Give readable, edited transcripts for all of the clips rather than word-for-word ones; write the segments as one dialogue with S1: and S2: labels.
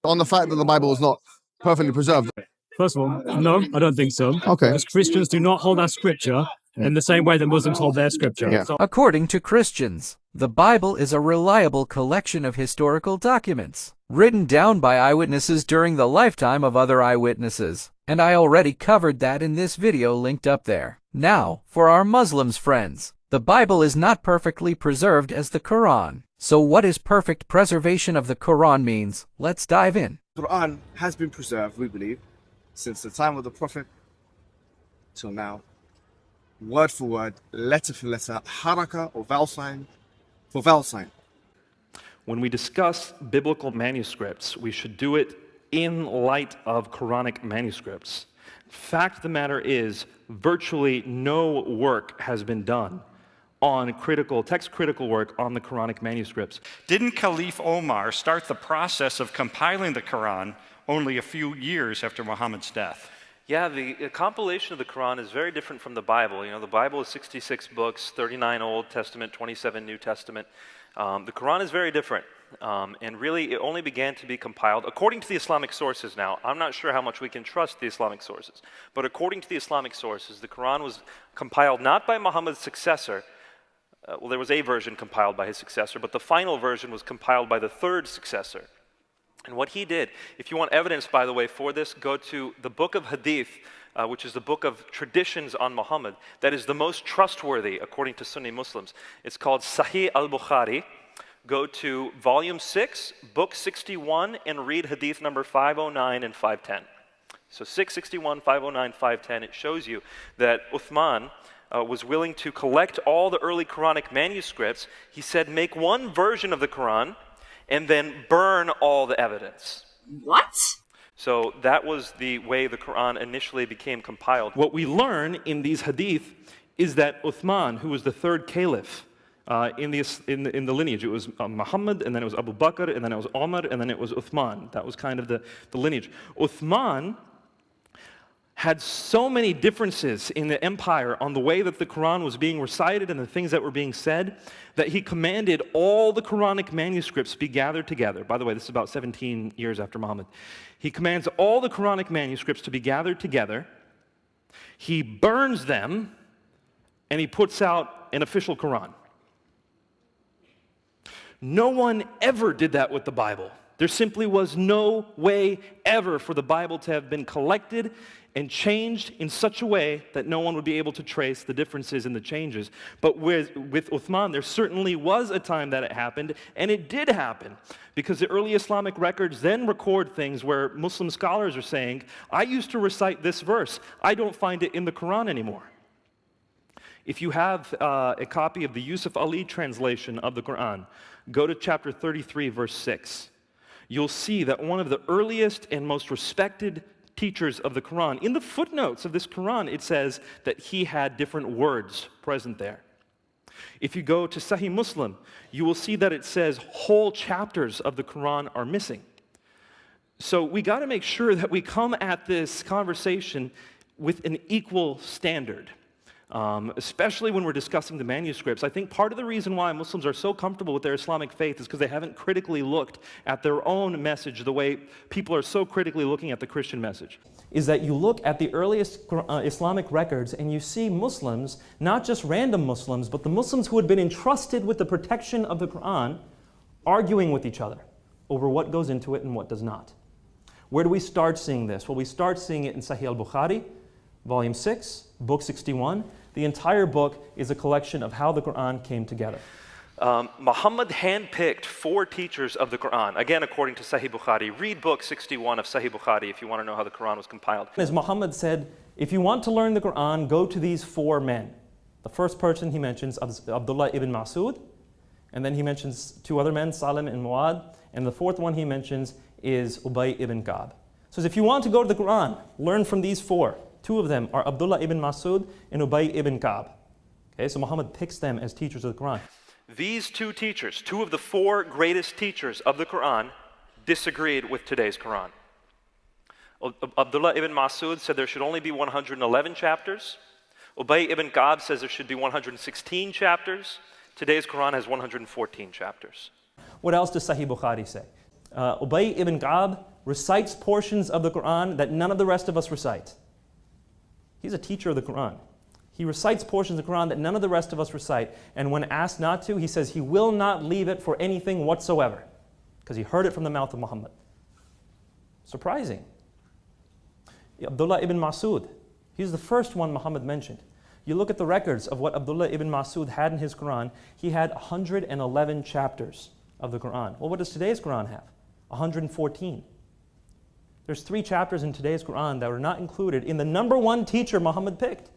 S1: on the fact that the Bible is not perfectly preserved?
S2: First of all, no, I don't think so.
S1: Okay.
S2: Because Christians do not hold our scripture in the same way that Muslims hold their scripture.
S1: Yeah.
S2: So
S3: According to Christians, the Bible is a reliable collection of historical documents, written down by eyewitnesses during the lifetime of other eyewitnesses. And I already covered that in this video linked up there. Now, for our Muslims friends, the Bible is not perfectly preserved as the Quran. So what is perfect preservation of the Quran means? Let's dive in.
S4: The Quran has been preserved, we believe, since the time of the Prophet till now. Word for word, letter for letter, haraka or vowel sign for vowel sign.
S5: When we discuss biblical manuscripts, we should do it in light of Quranic manuscripts. Fact of the matter is, virtually no work has been done on text-critical work on the Quranic manuscripts.
S6: Didn't Caliph Omar start the process of compiling the Quran only a few years after Muhammad's death?
S7: Yeah, the compilation of the Quran is very different from the Bible. You know, the Bible is 66 books, 39 Old Testament, 27 New Testament. The Quran is very different. And really, it only began to be compiled, according to the Islamic sources now. I'm not sure how much we can trust the Islamic sources. But according to the Islamic sources, the Quran was compiled not by Muhammad's successor. Well, there was a version compiled by his successor, but the final version was compiled by the third successor. And what he did, if you want evidence, by the way, for this, go to the book of Hadith, which is the book of traditions on Muhammad, that is the most trustworthy, according to Sunni Muslims. It's called Sahih al-Bukhari. Go to volume 6, book 61, and read Hadith number 509 and 510. So 661, 509, 510, it shows you that Uthman was willing to collect all the early Quranic manuscripts. He said, make one version of the Quran, and then burn all the evidence.
S8: What?
S7: So that was the way the Quran initially became compiled.
S5: What we learn in these hadith is that Uthman, who was the third caliph in the lineage, it was Muhammad, and then it was Abu Bakr, and then it was Omar, and then it was Uthman. That was kind of the lineage. Uthman had so many differences in the empire on the way that the Quran was being recited and the things that were being said, that he commanded all the Quranic manuscripts be gathered together. By the way, this is about 17 years after Muhammad. He commands all the Quranic manuscripts to be gathered together. He burns them, and he puts out an official Quran. No one ever did that with the Bible. There simply was no way ever for the Bible to have been collected and changed in such a way that no one would be able to trace the differences and the changes. But with Uthman, there certainly was a time that it happened, and it did happen, because the early Islamic records then record things where Muslim scholars are saying, I used to recite this verse, I don't find it in the Quran anymore. If you have a copy of the Yusuf Ali translation of the Quran, go to chapter 33, verse 6. You'll see that one of the earliest and most respected teachers of the Quran, in the footnotes of this Quran, it says that he had different words present there. If you go to Sahih Muslim, you will see that it says whole chapters of the Quran are missing. So we got to make sure that we come at this conversation with an equal standard. Especially when we're discussing the manuscripts. I think part of the reason why Muslims are so comfortable with their Islamic faith is because they haven't critically looked at their own message the way people are so critically looking at the Christian message.
S9: Is that you look at the earliest Islamic records and you see Muslims, not just random Muslims, but the Muslims who had been entrusted with the protection of the Quran, arguing with each other over what goes into it and what does not. Where do we start seeing this? Well, we start seeing it in Sahih al-Bukhari, volume 6, book 61. The entire book is a collection of how the Quran came together.
S7: Muhammad handpicked 4 teachers of the Quran. Again, according to Sahih Bukhari. Read book 61 of Sahih Bukhari if you want to know how the Quran was compiled.
S9: As Muhammad said, if you want to learn the Quran, go to these 4 men. The first person he mentions is Abdullah ibn Masud, and then he mentions 2 other men, Salim and Muad, and the 4th one he mentions is Ubay ibn Ka'b. So if you want to go to the Quran, learn from these 4. 2 of them are Abdullah ibn Masud and Ubay ibn Ka'b. Okay, so Muhammad picks them as teachers of the Quran.
S7: These 2 teachers, 2 of the 4 greatest teachers of the Quran, disagreed with today's Quran. Abdullah ibn Masud said there should only be 111 chapters. Ubay ibn Ka'b says there should be 116 chapters. Today's Quran has 114 chapters.
S9: What else does Sahih Bukhari say? Ubay ibn Ka'b recites portions of the Quran that none of the rest of us recite. He's a teacher of the Quran. He recites portions of the Quran that none of the rest of us recite, and when asked not to, he says he will not leave it for anything whatsoever, because he heard it from the mouth of Muhammad. Surprising. Abdullah ibn Masud, he's the first one Muhammad mentioned. You look at the records of what Abdullah ibn Masud had in his Quran, he had 111 chapters of the Quran. Well, what does today's Quran have? 114. There's 3 chapters in today's Quran that were not included in the number one teacher Muhammad picked.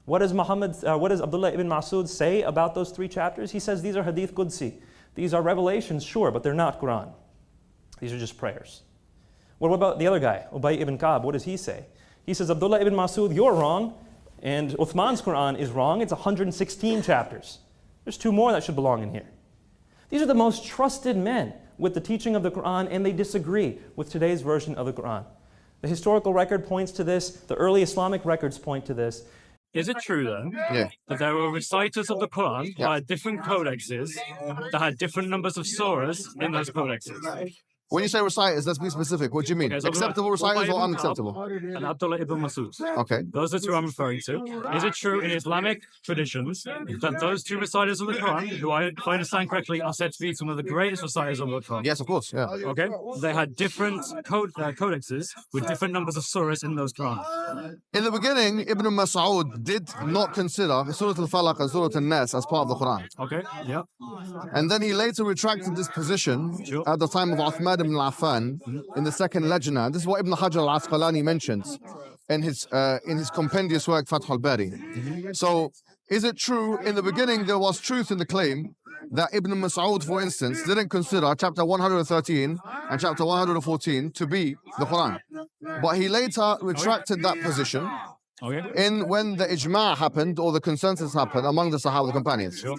S9: What does Abdullah ibn Masud say about those 3 chapters? He says these are Hadith Qudsi. These are revelations, sure, but they're not Quran. These are just prayers. What about the other guy, Ubay ibn Ka'b? What does he say? He says, Abdullah ibn Masud, you're wrong, and Uthman's Quran is wrong. It's 116 chapters. There's 2 more that should belong in here. These are the most trusted men with the teaching of the Quran, and they disagree with today's version of the Quran. The historical record points to this. The early Islamic records point to this.
S2: Is it true then that there were reciters of the Quran who had different codexes that had different numbers of surahs in those codexes?
S1: When you say reciters, let's be specific. What do you mean?
S2: Okay, so
S1: Acceptable reciters or unacceptable?
S2: And Abdullah ibn Masud.
S1: Okay.
S2: Those are 2 I'm referring to. Is it true in Islamic traditions that those 2 reciters of the Quran, who if I understand correctly, are said to be some of the greatest reciters of the Quran?
S1: Yes, of course. Yeah.
S2: Okay. They had different codexes with different numbers of surahs in those Qurans.
S1: In the beginning, Ibn Mas'ud did not consider Surah Al-Falaq and Surah Al-Nas as part of the Quran.
S2: Okay. Yeah.
S1: And then he later retracted this position at the time of Uthman ibn Affan in the second Lajna. This is what Ibn Hajar al-Asqalani mentions in his compendious work Fath al-Bari. So, is it true in the beginning there was truth in the claim that Ibn Mas'ud, for instance, didn't consider chapter 113 and chapter 114 to be the Quran, but he later retracted that position when the ijma' happened or the consensus happened among the Sahaba, the companions.
S2: Sure.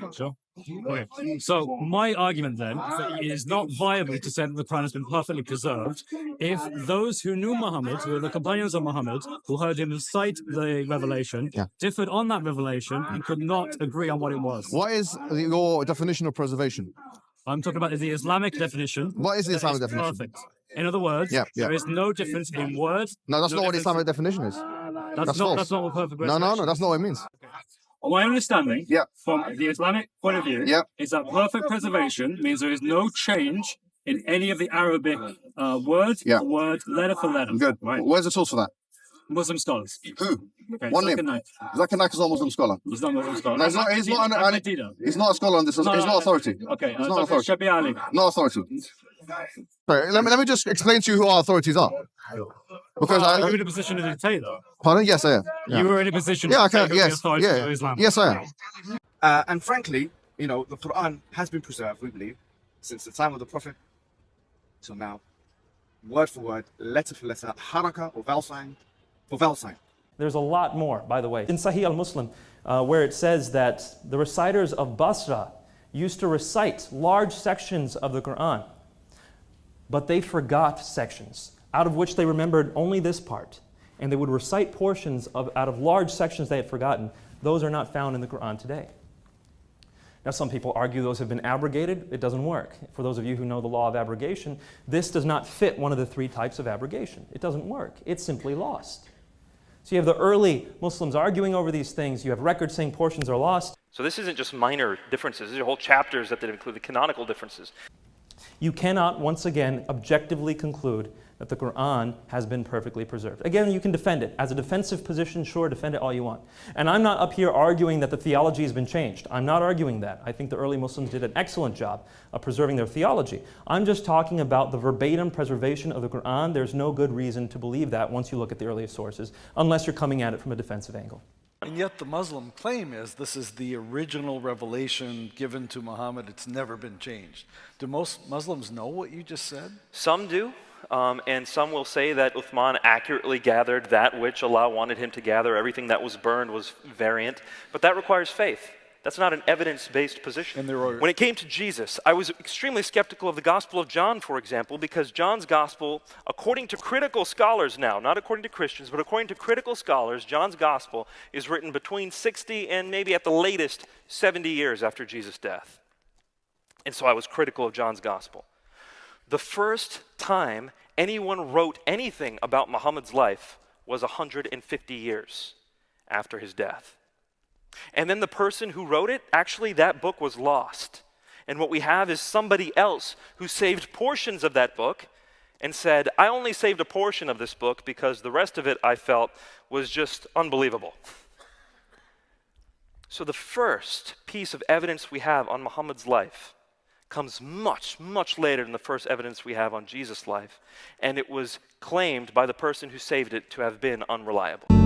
S2: Okay. So my argument then is not viable to say that the Quran has been perfectly preserved if those who knew Muhammad, who were the companions of Muhammad, who heard him recite the revelation, differed on that revelation and could not agree on what it was.
S1: What is your definition of preservation?
S2: I'm talking about the Islamic definition.
S1: What is the Islamic definition?
S2: Perfect. In other words, there is no difference in words.
S1: No, that's not what the Islamic definition is. That's false.
S2: That's not what perfect
S1: preservation is. No, that's not what it means.
S2: My understanding from the Islamic point of view is that perfect preservation means there is no change in any of the Arabic word for word, letter for letter.
S1: Good. Right. Where's the source for that?
S2: Muslim scholars.
S1: Who?
S2: Okay,
S1: One name. Zakir Naik is not a Muslim scholar.
S2: He's not a Muslim scholar.
S1: No, he's not a scholar on this. He's not authority.
S2: Okay.
S1: He's not authority.
S2: Shabi Ali.
S1: Not authority. Sorry, let me just explain to you who our authorities are. Because
S2: are you in a position to dictate though?
S1: Pardon? Yes, I am.
S2: You were in a position
S1: to
S2: dictate the authority of Islam.
S1: Yes, I am.
S4: And frankly, the Quran has been preserved, we believe, since the time of the Prophet till now, word for word, letter for letter, haraka or vowel sign for vowel sign.
S9: There's a lot more, by the way. In Sahih al-Muslim, where it says that the reciters of Basra used to recite large sections of the Quran, but they forgot sections, out of which they remembered only this part. And they would recite portions out of large sections they had forgotten. Those are not found in the Quran today. Now, some people argue those have been abrogated. It doesn't work. For those of you who know the law of abrogation, this does not fit one of the 3 types of abrogation. It doesn't work. It's simply lost. So you have the early Muslims arguing over these things. You have records saying portions are lost.
S7: So this isn't just minor differences. These are whole chapters that include the canonical differences.
S9: You cannot, once again, objectively conclude that the Quran has been perfectly preserved. Again, you can defend it. As a defensive position, sure, defend it all you want. And I'm not up here arguing that the theology has been changed. I'm not arguing that. I think the early Muslims did an excellent job of preserving their theology. I'm just talking about the verbatim preservation of the Quran. There's no good reason to believe that once you look at the earliest sources, unless you're coming at it from a defensive angle.
S8: And yet the Muslim claim is this is the original revelation given to Muhammad. It's never been changed. Do most Muslims know what you just said?
S7: Some do. And some will say that Uthman accurately gathered that which Allah wanted him to gather. Everything that was burned was variant. But that requires faith. That's not an evidence-based position. When it came to Jesus, I was extremely skeptical of the Gospel of John, for example, because John's Gospel, according to critical scholars now, not according to Christians, but according to critical scholars, John's Gospel is written between 60 and maybe at the latest 70 years after Jesus' death. And so I was critical of John's Gospel. The first time anyone wrote anything about Muhammad's life was 150 years after his death. And then the person who wrote it, actually that book was lost. And what we have is somebody else who saved portions of that book and said, I only saved a portion of this book because the rest of it I felt was just unbelievable. So the first piece of evidence we have on Muhammad's life comes much, much later than the first evidence we have on Jesus' life, and it was claimed by the person who saved it to have been unreliable.